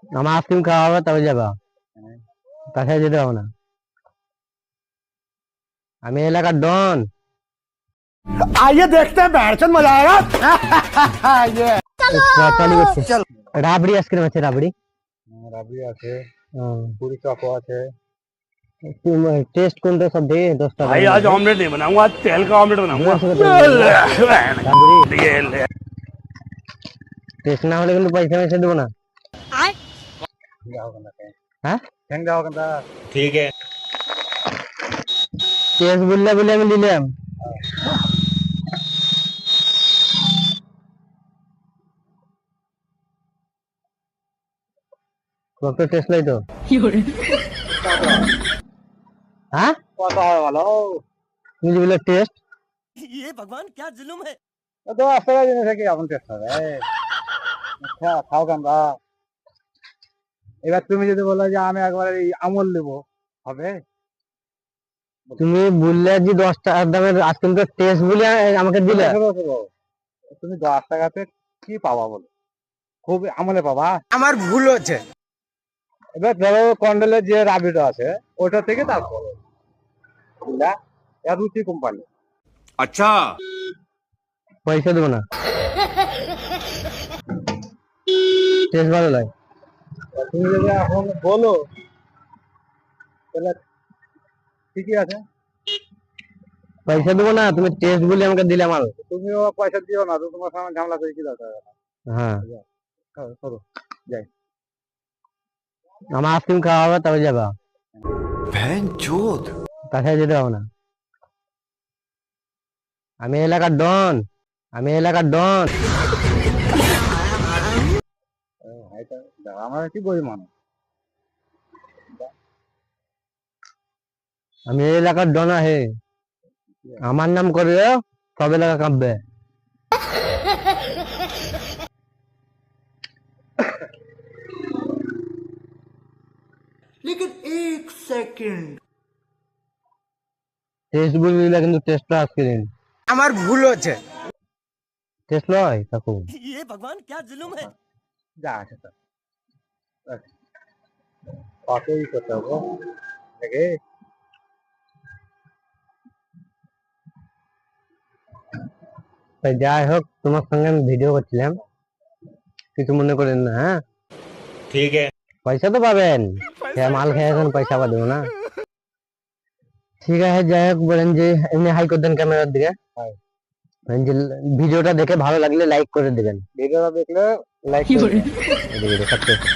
আমার আইসক্রিম খাওয়া হবে তবে যাবা, তাছাড়া যেতে হবে না। আমি এলাকার ডন। आइए देखते हैं बैठचंद मजा आएगा। ये চালু করছে। রাবড়ি আইসক্রিম আছে, রাবড়ি রাবড়ি আছে, পুরি চকো আছে। টেস্ট কোনটা সব দিয়ে 10 টাকা भाई आज ऑमलेट नहीं बनाऊंगा, आज तेल का ऑमलेट बनाऊंगा। টেস্ট না হলে কিন্তু পয়সা মেসে দেবো না। হ্যাঁ थैंक जाओ कंदा। ठीक है। টেস্ট বললে বলে আমি নিলাম। কত টেস্ট লাই তো? হ্যাঁ কত হয় ভালো? তুমি যে বলে টেস্ট, ये भगवान क्या जुल्म है। তো 10 টাকা জিনিস কি আপন টেস্ট হবে? আচ্ছা খাও কান্দা। এবার তুমি যদি বলো যে আমি একবার এই আমল নেব, হবে? তুমি বললে যে 10 টাকার দামের আইসক্রিম তো টেস্ট বলে আমাকে দিলে। তুমি 10 টাকাতে কি পাবা বলো? খুব আমলে পাবা। আমার ভুল হচ্ছে। এবার ধরো কন্ডলের যে রাবিটা আছে ওটা থেকে তারপর বুঝলা, রুচি কোম্পানি। अच्छा পয়সা দেবো না, টেস্ট ভালো লাগে। তুমি যদি এখন বলো তাহলে ঠিকই আছে, পয়সা দেবো না, তুমি টেস্ট বলে আমাকে দিলে আমার। তুমিও পয়সা দিও না তো, তোমার সঙ্গে ঝামেলা করে কি দরকার? হ্যাঁ করো যাই। আমার আইসক্রিম খাওয়া হবে তবে যাবা, चोद। তাছাড়া যেতে হবে না। আমি এলাকার ডন, আমি এলাকার ডন। আমার কি গরিব মানুষ। আমি এলাকার ডন আহে, আমার নাম করে সব এলাকা কাঁপবে। लेकिन एक सेकंड, টেস্ট বললে কিন্তু টেস্ট আইসক্রিম আমার ভুল হচ্ছে। টেস্ট লয় কাকু। ये भगवान क्या जुल्म है। যা আছে স্যার, কতই করতে হবে দেখে। তাই যাই হোক, তোমার সঙ্গে আমি ভিডিও করছিলাম, কিছু মনে করেন না। হ্যাঁ ठीक है। পয়সা তো পাবেন, মাল খেয়েছেন পয়সা পাবো না। ঠিক আছে, যাই হোক, বলেন যে এমনি হাই করে দেন ক্যামেরার দিকে। বলেন যে ভিডিওটা দেখে ভালো লাগলে লাইক করে দেবেন। ভিডিওটা দেখলে লাইক ভিডিওটা